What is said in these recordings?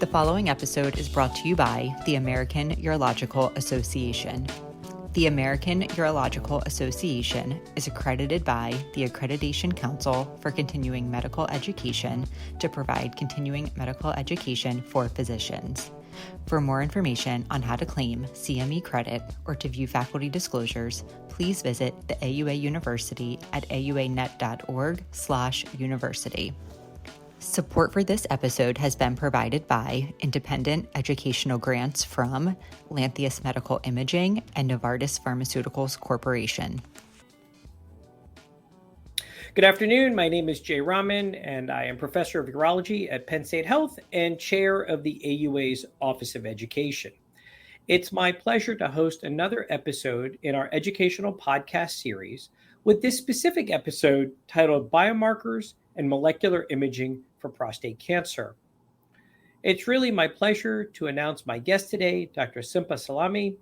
The following episode is brought to you by the American Urological Association. The American Urological Association is accredited by the Accreditation Council for Continuing Medical Education to provide continuing medical education for physicians. For more information on how to claim CME credit or to view faculty disclosures, please visit the AUA University at auanet.org/university. Support for this episode has been provided by independent educational grants from Lantheus Medical Imaging and Novartis Pharmaceuticals Corporation. Good afternoon. My name is Jay Rahman, and I am professor of urology at Penn State Health and chair of the AUA's Office of Education. It's my pleasure to host another episode in our educational podcast series with this specific episode titled Biomarkers and Molecular Imaging for Prostate Cancer. It's really my pleasure to announce my guest today, Dr. Simpa Salami.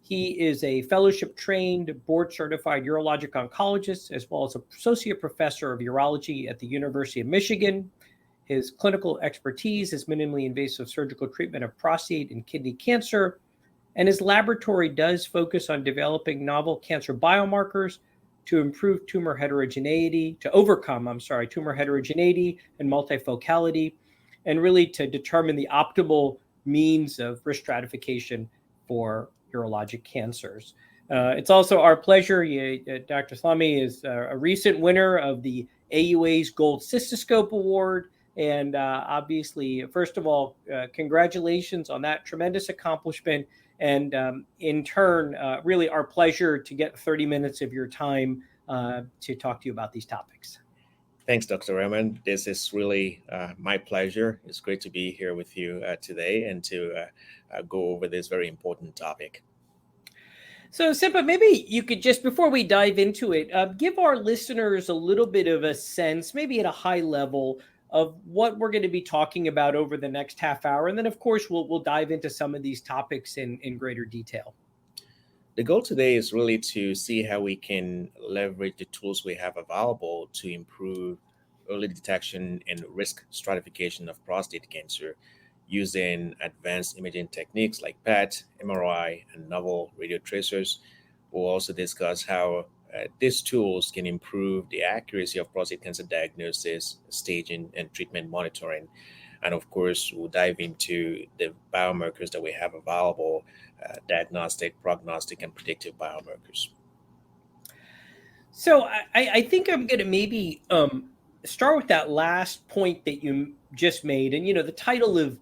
He is a fellowship-trained, board-certified urologic oncologist, as well as associate professor of urology at the University of Michigan. His clinical expertise is minimally invasive surgical treatment of prostate and kidney cancer, and his laboratory does focus on developing novel cancer biomarkers to improve tumor heterogeneity, to overcome tumor heterogeneity and multifocality, and really to determine the optimal means of risk stratification for urologic cancers. It's also our pleasure. Dr. Salami is a recent winner of the AUA's Gold Cystoscope Award. And obviously, first of all, congratulations on that tremendous accomplishment. And in turn, really our pleasure to get 30 minutes of your time to talk to you about these topics. Thanks, Dr. Rahman. This is really my pleasure. It's great to be here with you today and to go over this very important topic. So, Simpa, maybe you could just, before we dive into it, give our listeners a little bit of a sense, maybe at a high level, of what we're going to be talking about over the next half hour. And then, of course, we'll dive into some of these topics in greater detail. The goal today is really to see how we can leverage the tools we have available to improve early detection and risk stratification of prostate cancer using advanced imaging techniques like PET, MRI, and novel radiotracers. We'll also discuss how these tools can improve the accuracy of prostate cancer diagnosis, staging, and treatment monitoring. And of course, we'll dive into the biomarkers that we have available, diagnostic, prognostic, and predictive biomarkers. So I think I'm going to maybe start with that last point that you just made. And, the title of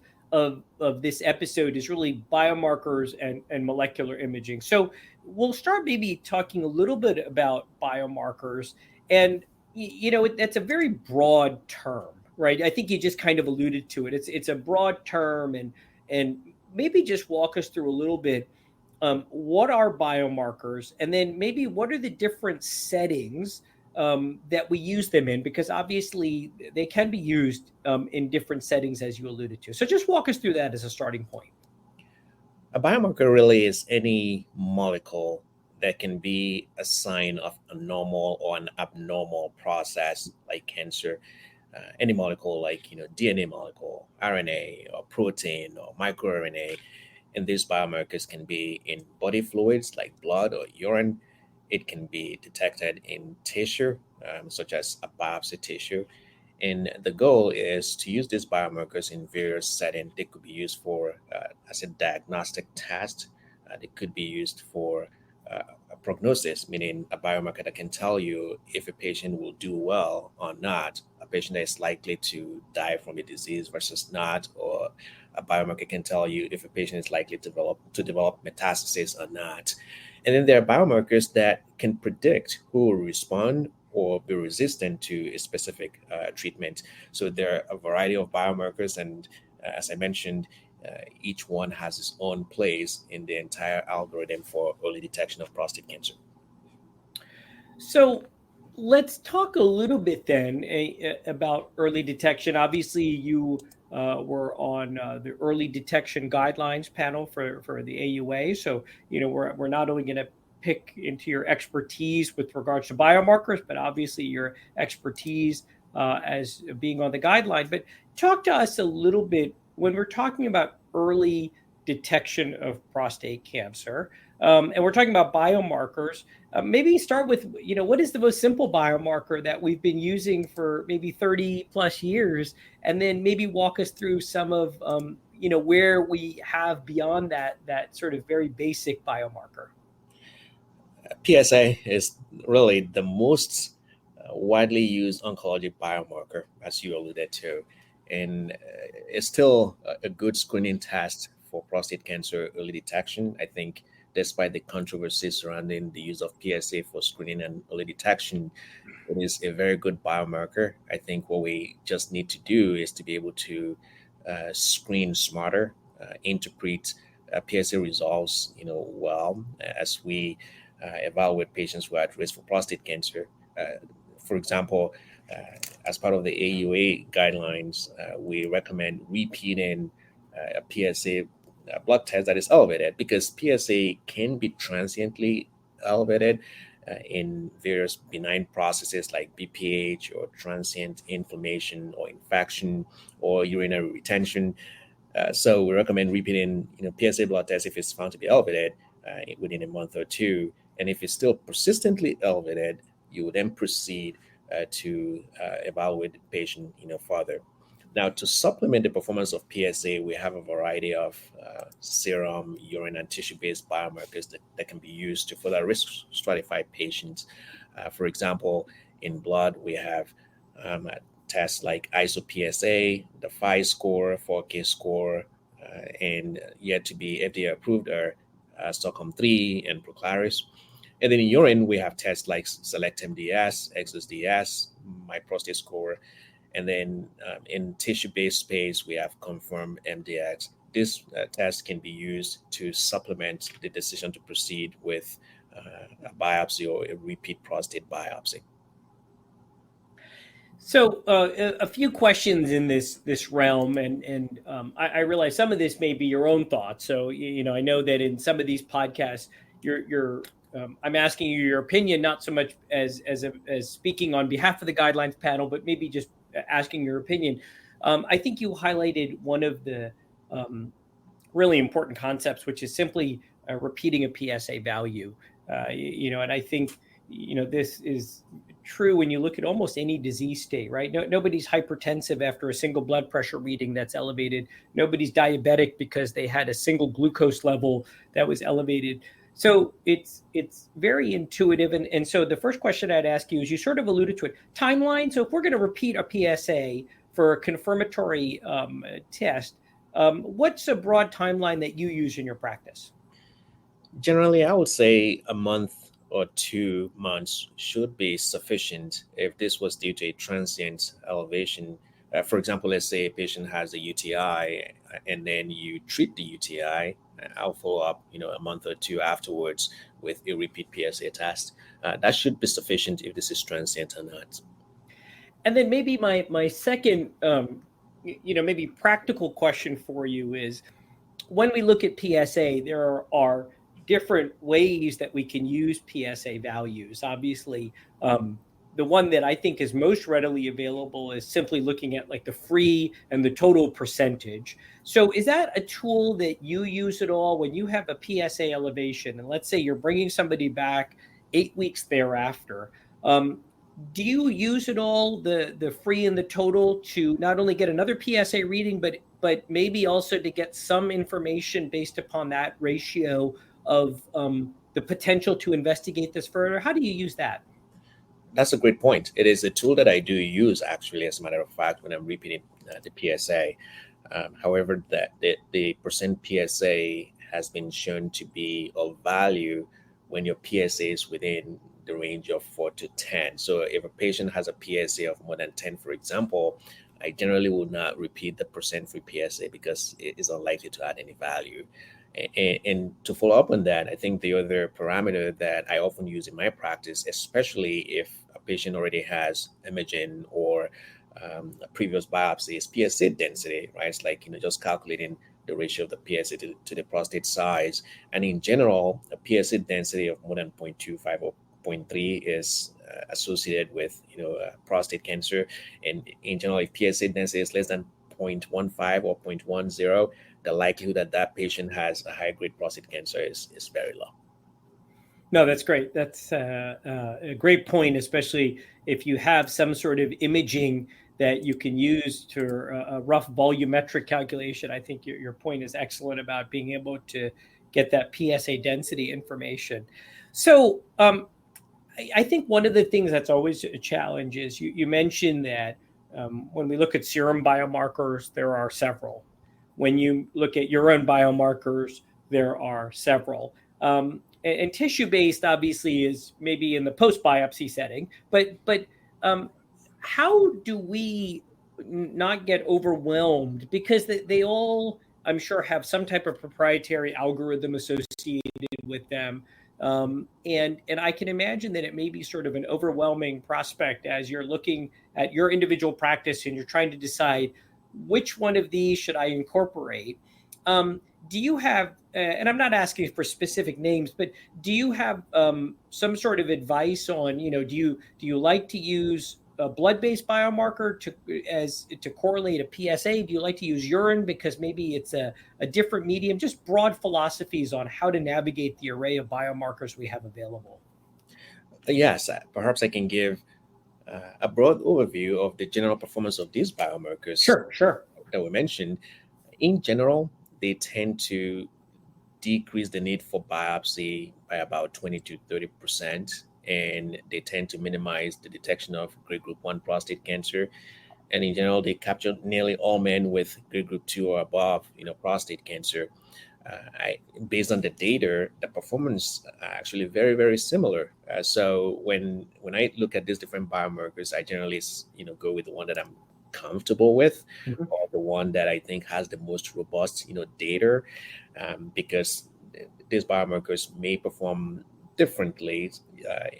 this episode is really Biomarkers and Molecular Imaging. So we'll start maybe talking a little bit about biomarkers. And, that's a very broad term, right? I think you just kind of alluded to it. It's a broad term, and maybe just walk us through a little bit. What are biomarkers? And then maybe what are the different settings that we use them in? Because obviously they can be used in different settings, as you alluded to. So just walk us through that as a starting point. A biomarker really is any molecule that can be a sign of a normal or an abnormal process like cancer. Any molecule like DNA molecule, RNA, or protein, or microRNA. And these biomarkers can be in body fluids like blood or urine. It can be detected in tissue, such as a biopsy tissue. And the goal is to use these biomarkers in various settings. They could be used for as a diagnostic test. They could be used for a prognosis, meaning a biomarker that can tell you if a patient will do well or not, a patient that is likely to die from a disease versus not, or a biomarker can tell you if a patient is likely to develop metastasis or not. And then there are biomarkers that can predict who will respond or be resistant to a specific treatment. So there are a variety of biomarkers, and as I mentioned, each one has its own place in the entire algorithm for early detection of prostate cancer. So let's talk a little bit then about early detection. Obviously, you were on the early detection guidelines panel for the AUA. So, we're not only going to pick into your expertise with regards to biomarkers, but obviously your expertise as being on the guideline. But talk to us a little bit when we're talking about early detection of prostate cancer, and we're talking about biomarkers, maybe start with, what is the most simple biomarker that we've been using for maybe 30 plus years, and then maybe walk us through some of, where we have beyond that sort of very basic biomarker. PSA is really the most widely used oncology biomarker, as you alluded to, and it's still a good screening test for prostate cancer early detection. I think, despite the controversy surrounding the use of PSA for screening and early detection, it is a very good biomarker. I think what we just need to do is to be able to screen smarter, interpret PSA results, well, as we evaluate patients who are at risk for prostate cancer. For example, as part of the AUA guidelines, we recommend repeating a PSA blood test that is elevated, because PSA can be transiently elevated in various benign processes like BPH or transient inflammation or infection or urinary retention. So we recommend repeating, PSA blood test if it's found to be elevated within a month or two, and if it's still persistently elevated, you would then proceed to evaluate the patient, further. Now, to supplement the performance of PSA, we have a variety of serum, urine, and tissue-based biomarkers that can be used to further risk stratify patients. For example, in blood, we have tests like ISO-PSA, the PHI score, 4K score, and yet to be FDA approved are Stockholm 3 and Proclaris. And then in urine, we have tests like SelectMDS, ExosDS, MyProstate score. And then in tissue-based space, we have Confirm MDX. This test can be used to supplement the decision to proceed with a biopsy or a repeat prostate biopsy. So a few questions in this realm, and I realize some of this may be your own thoughts. So I know that in some of these podcasts, I'm asking you your opinion, not so much as speaking on behalf of the guidelines panel, but maybe just asking your opinion. I think you highlighted one of the really important concepts, which is simply repeating a PSA value. And I think this is true when you look at almost any disease state, right? Nobody's hypertensive after a single blood pressure reading that's elevated. Nobody's diabetic because they had a single glucose level that was elevated. So it's very intuitive. And so the first question I'd ask you is, you sort of alluded to it, timeline. So if we're going to repeat a PSA for a confirmatory test, what's a broad timeline that you use in your practice? Generally, I would say a month or 2 months should be sufficient if this was due to a transient elevation. For example, let's say a patient has a UTI and then you treat the UTI. I'll follow up, a month or two afterwards with a repeat PSA test. That should be sufficient if this is transient or not. And then maybe my second, maybe practical question for you is, when we look at PSA, there are different ways that we can use PSA values. Obviously, the one that I think is most readily available is simply looking at like the free and the total percentage. So is that a tool that you use at all when you have a PSA elevation? And let's say you're bringing somebody back 8 weeks thereafter. Do you use at all the free and the total to not only get another PSA reading, but maybe also to get some information based upon that ratio of the potential to investigate this further? How do you use that? That's a great point. It is a tool that I do use, actually, as a matter of fact, when I'm repeating the PSA. However, the percent PSA has been shown to be of value when your PSA is within the range of 4 to 10. So if a patient has a PSA of more than 10, for example, I generally will not repeat the percent free PSA because it is unlikely to add any value. And to follow up on that, I think the other parameter that I often use in my practice, especially if a patient already has imaging or a previous biopsy, is PSA density, right? It's like, just calculating the ratio of the PSA to the prostate size. And in general, a PSA density of more than 0.25 or 0.3 is associated with, prostate cancer. And in general, if PSA density is less than 0.15 or 0.10, the likelihood that that patient has a high-grade prostate cancer is very low. No, that's great. That's a great point, especially if you have some sort of imaging that you can use to a rough volumetric calculation. I think your point is excellent about being able to get that PSA density information. So I think one of the things that's always a challenge is you mentioned that when we look at serum biomarkers, there are several. When you look at urine biomarkers, there are several. And tissue-based obviously is maybe in the post-biopsy setting, but how do we not get overwhelmed? Because they all, I'm sure, have some type of proprietary algorithm associated with them. And I can imagine that it may be sort of an overwhelming prospect as you're looking at your individual practice and you're trying to decide which one of these should I incorporate. Do you have, and I'm not asking for specific names, but do you have some sort of advice on, do you like to use a blood-based biomarker to correlate a PSA? Do you like to use urine because maybe it's a different medium? Just broad philosophies on how to navigate the array of biomarkers we have available. Yes, perhaps I can give a broad overview of the general performance of these biomarkers. Sure. That we mentioned. In general, they tend to decrease the need for biopsy by about 20 to 30%, and they tend to minimize the detection of grade group 1 prostate cancer. And in general, they capture nearly all men with grade group 2 or above, prostate cancer. Based on the data, the performance are actually very, very similar. So when I look at these different biomarkers, I generally, go with the one that I'm comfortable with, or the one that I think has the most robust, data, because these biomarkers may perform differently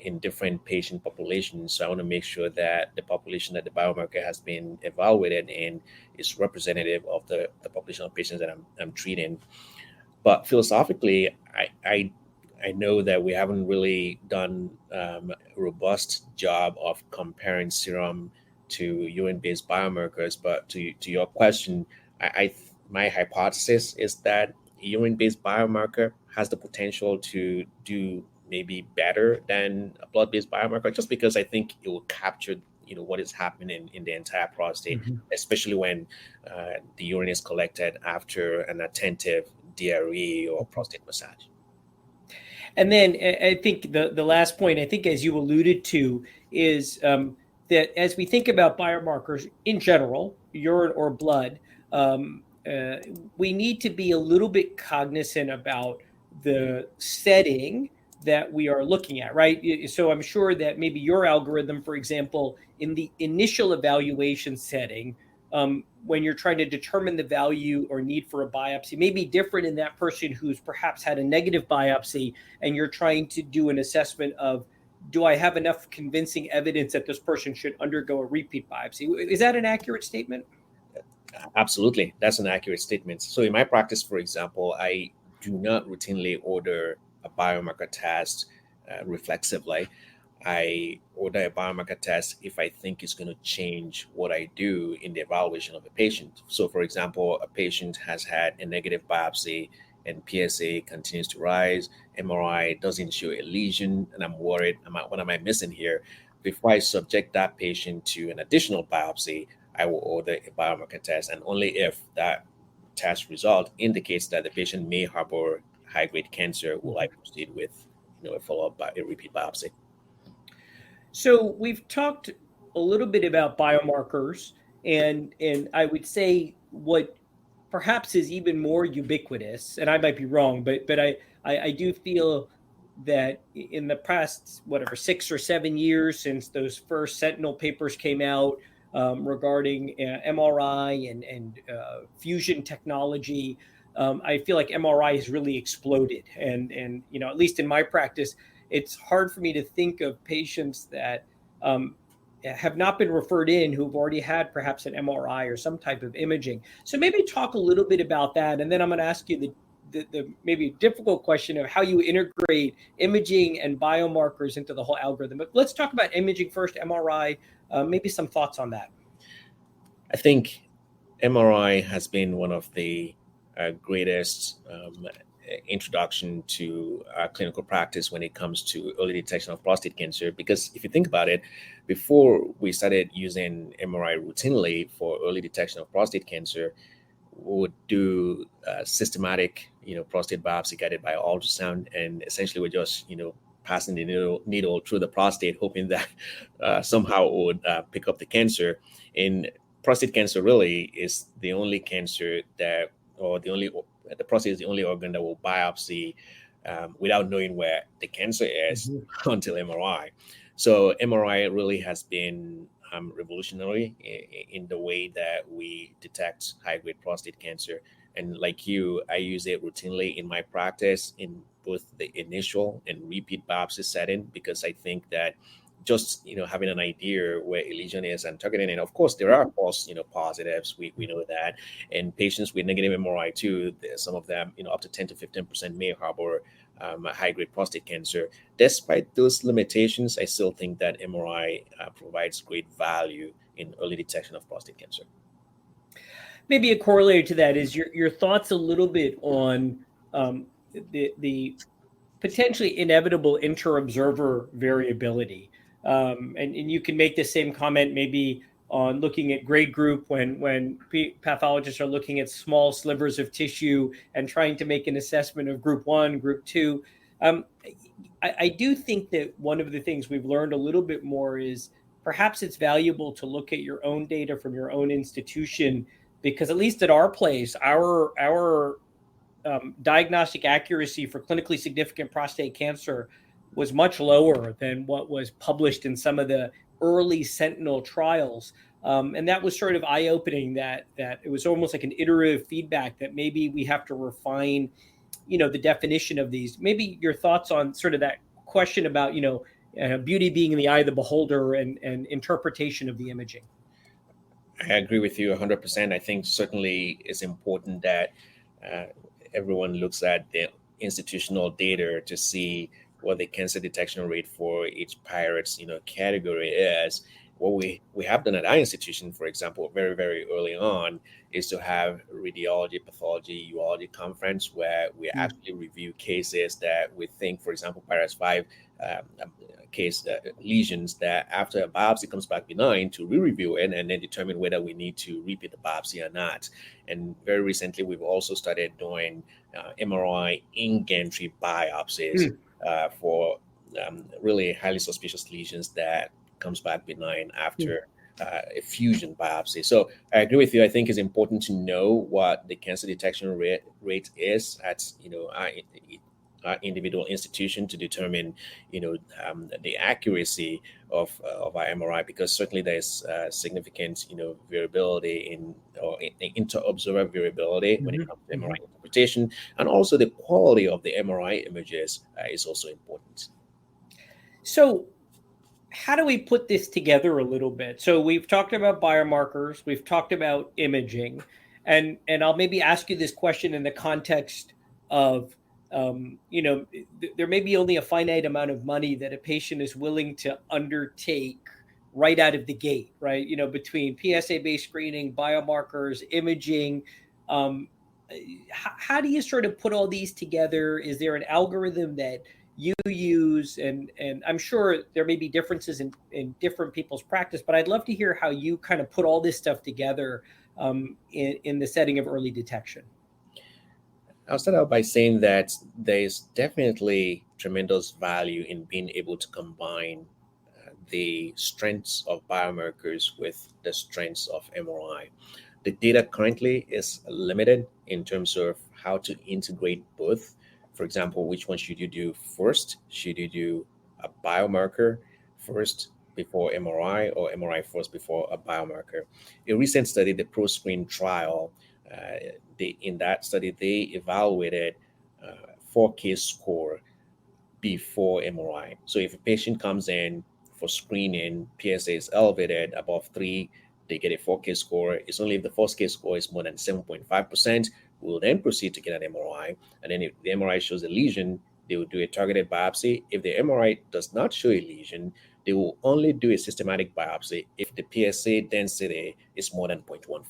in different patient populations. So I want to make sure that the population that the biomarker has been evaluated in is representative of the population of patients that I'm treating. But philosophically, I know that we haven't really done a robust job of comparing serum to urine-based biomarkers. But to your question, my hypothesis is that a urine-based biomarker has the potential to do maybe better than a blood-based biomarker, just because I think it will capture what is happening in the entire prostate, especially when the urine is collected after an attentive DRE or prostate massage. And then I think the last point, I think, as you alluded to, is that as we think about biomarkers in general, urine or blood, we need to be a little bit cognizant about the setting that we are looking at, right? So I'm sure that maybe your algorithm, for example, in the initial evaluation setting, when you're trying to determine the value or need for a biopsy, may be different in that person who's perhaps had a negative biopsy, and you're trying to do an assessment of, do I have enough convincing evidence that this person should undergo a repeat biopsy? Is that an accurate statement? Absolutely. That's an accurate statement. So in my practice, for example, I do not routinely order a biomarker test reflexively. I order a biomarker test if I think it's going to change what I do in the evaluation of a patient. So, for example, a patient has had a negative biopsy and PSA continues to rise, MRI doesn't show a lesion, and I'm worried, what am I missing here? Before I subject that patient to an additional biopsy, I will order a biomarker test, and only if that test result indicates that the patient may harbor high-grade cancer will I proceed with a follow-up a repeat biopsy. So we've talked a little bit about biomarkers, and I would say what perhaps is even more ubiquitous, and I might be wrong, but I do feel that in the past, 6 or 7 years since those first Sentinel papers came out regarding MRI and fusion technology, I feel like MRI has really exploded. And at least in my practice, it's hard for me to think of patients that have not been referred in who've already had perhaps an MRI or some type of imaging. So maybe talk a little bit about that, and then I'm going to ask you the maybe difficult question of how you integrate imaging and biomarkers into the whole algorithm. But let's talk about imaging first, MRI, maybe some thoughts on that. I think MRI has been one of the greatest introduction to clinical practice when it comes to early detection of prostate cancer. Because if you think about it, before we started using MRI routinely for early detection of prostate cancer, we would do systematic, prostate biopsy guided by ultrasound, and essentially we're just, passing the needle through the prostate, hoping that somehow it would pick up the cancer. And prostate cancer really is the only cancer that, or the prostate is the only organ that will biopsy without knowing where the cancer is until MRI. So MRI really has been revolutionary in the way that we detect high-grade prostate cancer. And like you, I use it routinely in my practice in both the initial and repeat biopsy setting, because I think that just having an idea where a lesion is and targeting it. Of course, there are false positives. We know that, and patients with negative MRI too. Some of them, up to 10 to 15% may harbor high-grade prostate cancer. Despite those limitations, I still think that MRI provides great value in early detection of prostate cancer. Maybe a corollary to that is your thoughts a little bit on the potentially inevitable inter-observer variability. And you can make the same comment maybe on looking at grade group when pathologists are looking at small slivers of tissue and trying to make an assessment of group 1, group 2. I do think that one of the things we've learned a little bit more is perhaps it's valuable to look at your own data from your own institution, because at least at our place, our diagnostic accuracy for clinically significant prostate cancer was much lower than what was published in some of the early sentinel trials. And that was sort of eye-opening, that it was almost like an iterative feedback that maybe we have to refine, the definition of these. Maybe your thoughts on sort of that question about, beauty being in the eye of the beholder and interpretation of the imaging. I agree with you 100%. I think certainly it's important that everyone looks at the institutional data to see what the cancer detection rate for each pirate's category is. What we have done at our institution, for example, very, very early on, is to have radiology, pathology, urology conference where we actually review cases that we think, for example, pirates 5 case lesions that after a biopsy comes back benign, to re-review it and then determine whether we need to repeat the biopsy or not. And very recently, we've also started doing MRI in-gantry biopsies for really highly suspicious lesions that comes back benign after a fusion biopsy. So I agree with you. I think it's important to know what the cancer detection rate is at our individual institution to determine the accuracy of our MRI, because certainly there's significant variability or inter-observer variability when it comes to MRI interpretation, and also the quality of the MRI images is also important. So how do we put this together a little bit? So we've talked about biomarkers, we've talked about imaging, and I'll maybe ask you this question in the context of there may be only a finite amount of money that a patient is willing to undertake right out of the gate, right? Between PSA-based screening, biomarkers, imaging. How do you sort of put all these together? Is there an algorithm that you use? And I'm sure there may be differences in different people's practice, but I'd love to hear how you kind of put all this stuff together in the setting of early detection. I'll start out by saying that there's definitely tremendous value in being able to combine the strengths of biomarkers with the strengths of MRI. The data currently is limited in terms of how to integrate both. For example, which one should you do first? Should you do a biomarker first before MRI, or MRI first before a biomarker? A recent study, the ProScreen trial, in that study, they evaluated 4K score before MRI. So if a patient comes in for screening, PSA is elevated above 3, they get a 4K score. It's only if the 4K score is more than 7.5%, we'll then proceed to get an MRI. And then if the MRI shows a lesion They will do a targeted biopsy. If the MRI does not show a lesion, they will only do a systematic biopsy if the PSA density is more than 0.15.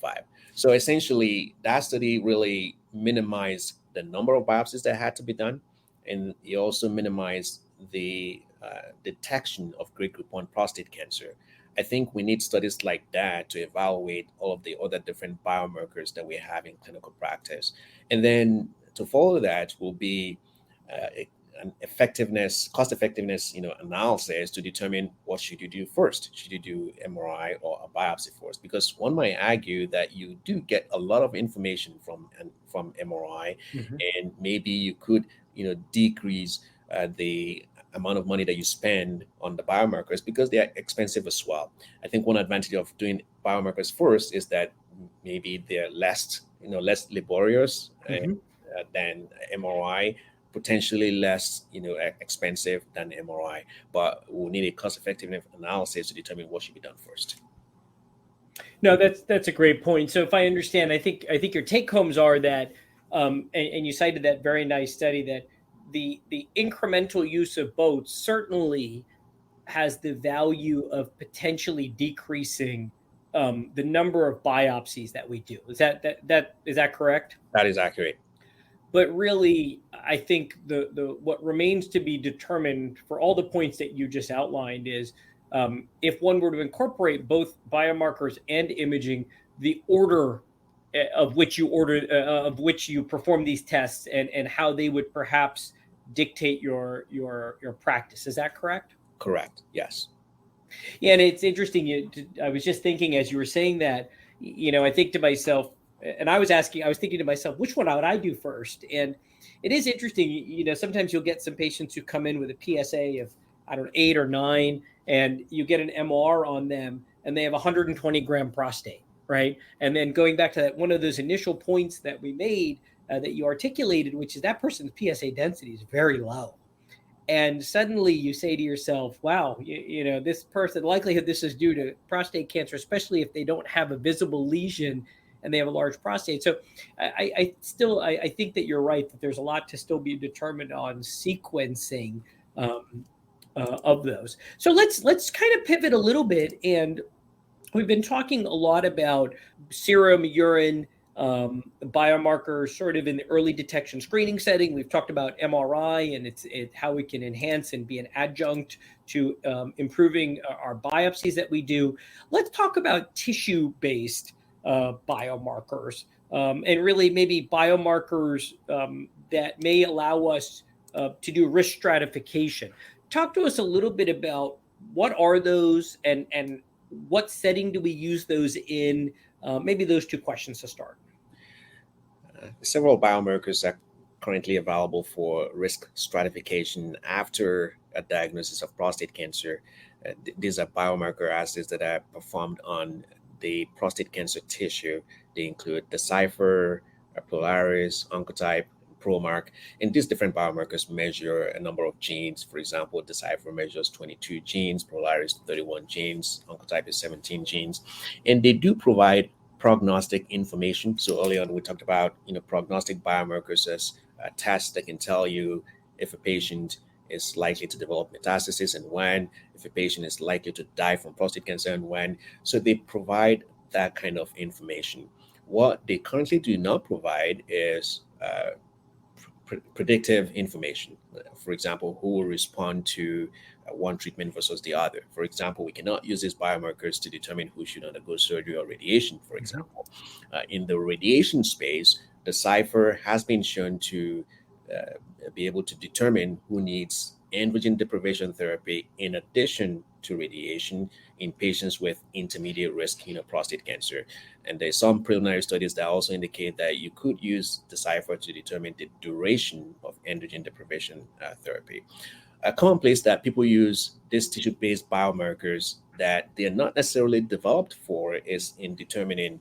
So essentially, that study really minimized the number of biopsies that had to be done, and it also minimized the detection of grade group 1 prostate cancer. I think we need studies like that to evaluate all of the other different biomarkers that we have in clinical practice. And then to follow that will be an effectiveness, cost effectiveness, analysis to determine what should you do first. Should you do MRI or a biopsy first? Because one might argue that you do get a lot of information from MRI, and maybe you could, decrease the amount of money that you spend on the biomarkers because they are expensive as well. I think one advantage of doing biomarkers first is that maybe they're less laborious than MRI, potentially less, expensive than MRI, but we'll need a cost-effective analysis to determine what should be done first. No, that's a great point. So if I understand, I think your take homes are that, and you cited that very nice study that the incremental use of both certainly has the value of potentially decreasing the number of biopsies that we do. Is that correct? That is accurate. But really, I think the what remains to be determined for all the points that you just outlined is if one were to incorporate both biomarkers and imaging, the order of which you perform these tests and how they would perhaps dictate your practice. Is that correct? Correct. Yes. Yeah, and it's interesting. I was just thinking as you were saying that, I think to myself, and I was thinking to myself, which one would I do first? And it is interesting. Sometimes you'll get some patients who come in with a PSA of, 8 or 9, and you get an MR on them, and they have 120 gram prostate, right? And then going back to that, one of those initial points that we made that you articulated, which is that person's PSA density is very low. And suddenly you say to yourself, wow, this person, the likelihood this is due to prostate cancer, especially if they don't have a visible lesion and they have a large prostate. So I think that you're right, that there's a lot to still be determined on sequencing of those. So let's kind of pivot a little bit. And we've been talking a lot about serum, urine, biomarkers sort of in the early detection screening setting. We've talked about MRI and it's how we can enhance and be an adjunct to improving our biopsies that we do. Let's talk about tissue-based biomarkers and really maybe biomarkers that may allow us to do risk stratification. Talk to us a little bit about what are those and what setting do we use those in? Maybe those two questions to start. Several biomarkers are currently available for risk stratification after a diagnosis of prostate cancer. These are biomarker assays that are performed on the prostate cancer tissue. They include Decipher, Polaris, Oncotype, ProMark, and these different biomarkers measure a number of genes. For example, Decipher measures 22 genes, Polaris 31 genes, Oncotype is 17 genes, and they do provide prognostic information. So early on, we talked about prognostic biomarkers as tests that can tell you if a patient is likely to develop metastasis and when, if a patient is likely to die from prostate cancer and when. So they provide that kind of information. What they currently do not provide is predictive information. For example, who will respond to one treatment versus the other. For example, we cannot use these biomarkers to determine who should undergo surgery or radiation, for example. In the radiation space, Decipher has been shown to be able to determine who needs androgen deprivation therapy in addition to radiation in patients with intermediate risk prostate cancer. And there's some preliminary studies that also indicate that you could use Decipher to determine the duration of androgen deprivation therapy. A common place that people use these tissue-based biomarkers that they are not necessarily developed for is in determining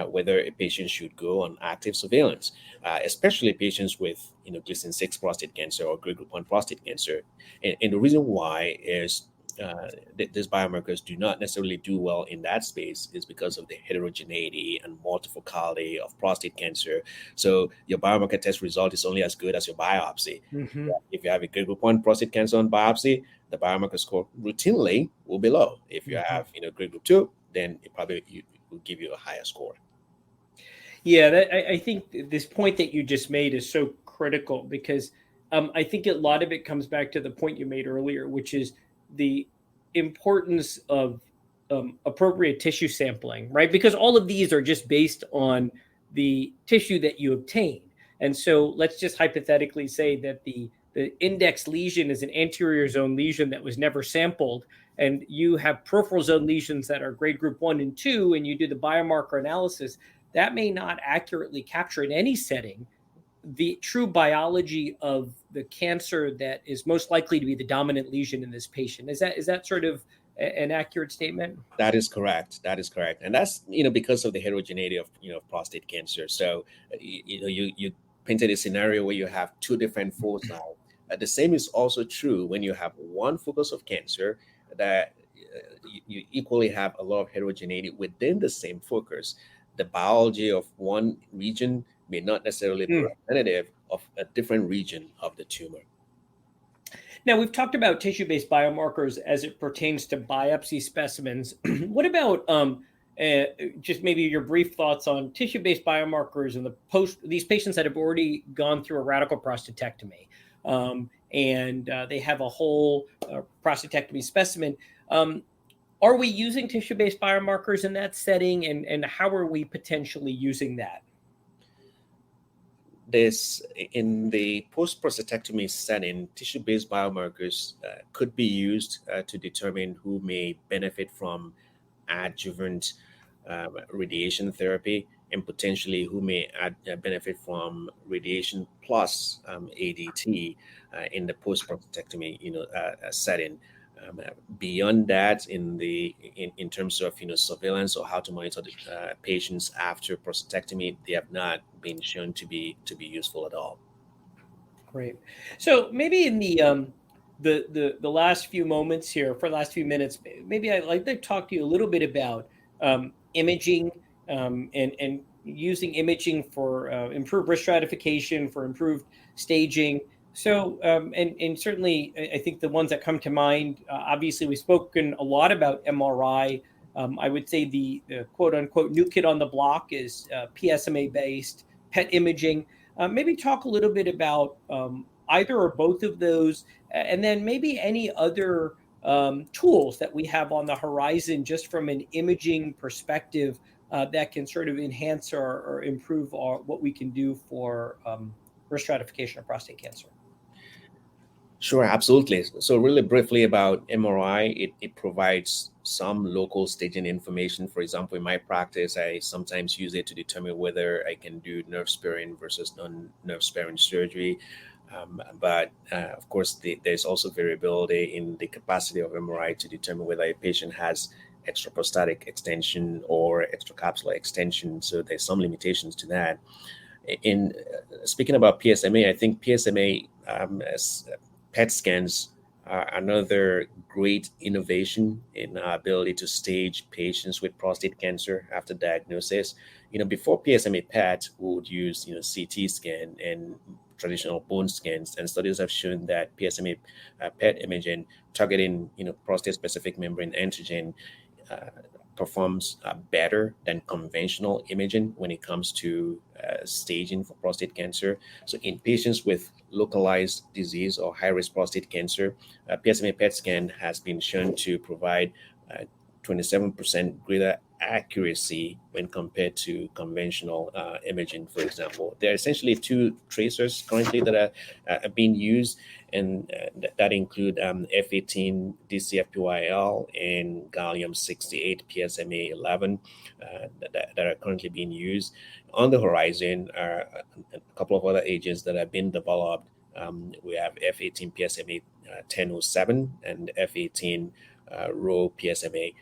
whether a patient should go on active surveillance, especially patients with Gleason 6 prostate cancer or grade group 1 prostate cancer. And the reason why is these biomarkers do not necessarily do well in that space is because of the heterogeneity and multifocality of prostate cancer. So your biomarker test result is only as good as your biopsy. Mm-hmm. If you have a grade group 1 prostate cancer on biopsy, the biomarker score routinely will be low. If you have grade group 2, then it probably will give you a higher score. Yeah, I think this point that you just made is so critical because I think a lot of it comes back to the point you made earlier, which is the importance of appropriate tissue sampling, right? Because all of these are just based on the tissue that you obtain. And so let's just hypothetically say that the index lesion is an anterior zone lesion that was never sampled, and you have peripheral zone lesions that are grade group 1 and 2, and you do the biomarker analysis. That may not accurately capture in any setting the true biology of the cancer that is most likely to be the dominant lesion in this patient. Is that sort of an accurate statement? That is correct. And that's because of the heterogeneity of prostate cancer. So you painted a scenario where you have two different foci. The same is also true when you have one focus of cancer that you equally have a lot of heterogeneity within the same focus. The biology of one region may not necessarily be representative of a different region of the tumor. Now, we've talked about tissue-based biomarkers as it pertains to biopsy specimens. What about just maybe your brief thoughts on tissue-based biomarkers in these patients that have already gone through a radical prostatectomy, and they have a whole prostatectomy specimen? Are we using tissue-based biomarkers in that setting, and how are we potentially using that? In the post-prostatectomy setting, tissue-based biomarkers could be used to determine who may benefit from adjuvant radiation therapy, and potentially who may benefit from radiation plus ADT in the post-prostatectomy setting. Beyond that, in terms of surveillance or how to monitor the patients after prostatectomy, they have not been shown to be useful at all. Great. So maybe in the last few moments here, for the last few minutes, maybe I'd like to talk to you a little bit about imaging and using imaging for improved risk stratification, for improved staging. So, and certainly, I think the ones that come to mind, obviously, we've spoken a lot about MRI. I would say the quote unquote new kid on the block is PSMA based PET imaging. Maybe talk a little bit about either or both of those, and then maybe any other tools that we have on the horizon just from an imaging perspective that can sort of enhance or improve what we can do for risk stratification of prostate cancer. Sure, absolutely. So really briefly about MRI, it provides some local staging information. For example, in my practice, I sometimes use it to determine whether I can do nerve sparing versus non-nerve sparing surgery. But of course, there's also variability in the capacity of MRI to determine whether a patient has extraprostatic extension or extracapsular extension. So there's some limitations to that. In speaking about PSMA, I think PSMA PET scans are another great innovation in our ability to stage patients with prostate cancer after diagnosis. Before PSMA PET, we would use CT scan and traditional bone scans, and studies have shown that PSMA PET imaging targeting prostate-specific membrane antigen performs better than conventional imaging when it comes to staging for prostate cancer. So in patients with localized disease or high-risk prostate cancer, PSMA PET scan has been shown to provide 27% greater accuracy when compared to conventional imaging, for example. There are essentially two tracers currently that are being used, and that include F18 DCFPYL and gallium-68 PSMA-11 that are currently being used. On the horizon are a couple of other agents that have been developed. We have F18 PSMA 1007 and F18 Rho PSMA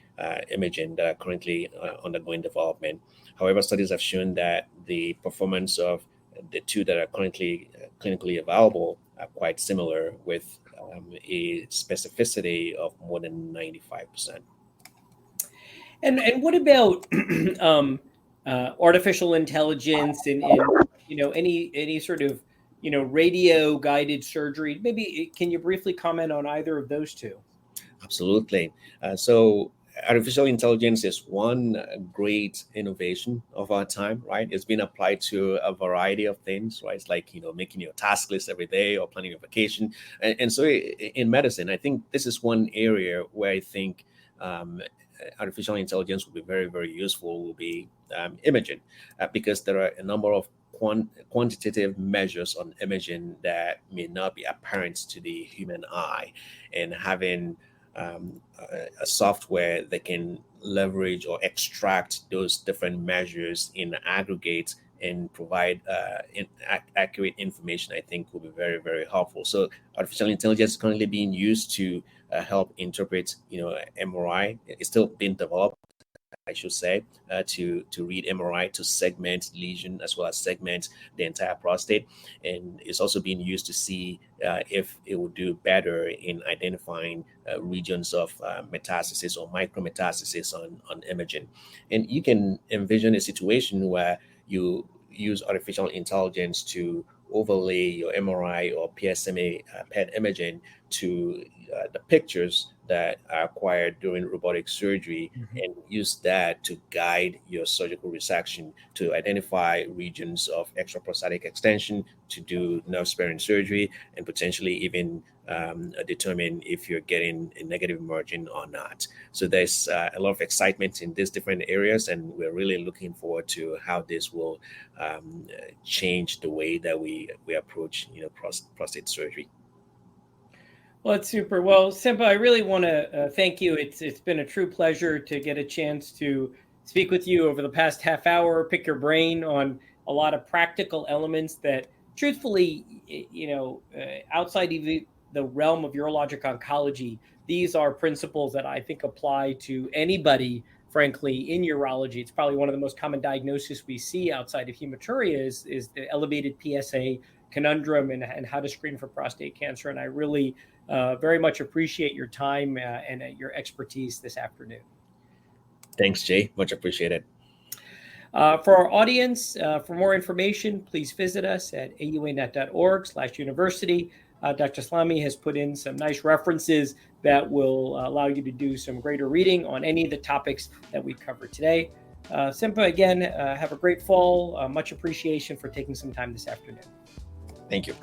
imaging that are currently undergoing development. However, studies have shown that the performance of the two that are currently clinically available are quite similar, with a specificity of more than 95%. And what about artificial intelligence and any sort of radio guided surgery? Maybe can you briefly comment on either of those two? Absolutely. So artificial intelligence is one great innovation of our time, right? It's been applied to a variety of things, right? It's like, making your task list every day or planning your vacation. And so in medicine, I think this is one area where I think artificial intelligence will be very, very useful, will be imaging, because there are a number of quantitative measures on imaging that may not be apparent to the human eye, and having a software that can leverage or extract those different measures in aggregate and provide accurate information, I think will be very, very helpful. So artificial intelligence is currently being used to help interpret, MRI. It's still being developed, I should say, to read MRI, to segment lesion as well as segment the entire prostate. And it's also being used to see if it will do better in identifying regions of metastasis or micrometastasis on imaging. And you can envision a situation where you use artificial intelligence to overlay your MRI or PSMA PET imaging to the pictures that are acquired during robotic surgery, and use that to guide your surgical resection, to identify regions of extraprostatic extension, to do nerve sparing surgery, and potentially even determine if you're getting a negative margin or not. So there's a lot of excitement in these different areas, and we're really looking forward to how this will change the way that we approach prostate surgery. Well, it's super. Well, Simpa, I really want to thank you. It's been a true pleasure to get a chance to speak with you over the past half hour, pick your brain on a lot of practical elements that, truthfully, outside of the realm of urologic oncology, these are principles that I think apply to anybody, frankly, in urology. It's probably one of the most common diagnoses we see outside of hematuria is the elevated PSA conundrum and how to screen for prostate cancer. And I really very much appreciate your time and your expertise this afternoon. Thanks, Jay. Much appreciated. For our audience, for more information, please visit us at auanet.org/university. Dr. Slami has put in some nice references that will allow you to do some greater reading on any of the topics that we covered today. Simpa, again, have a great fall. Much appreciation for taking some time this afternoon. Thank you.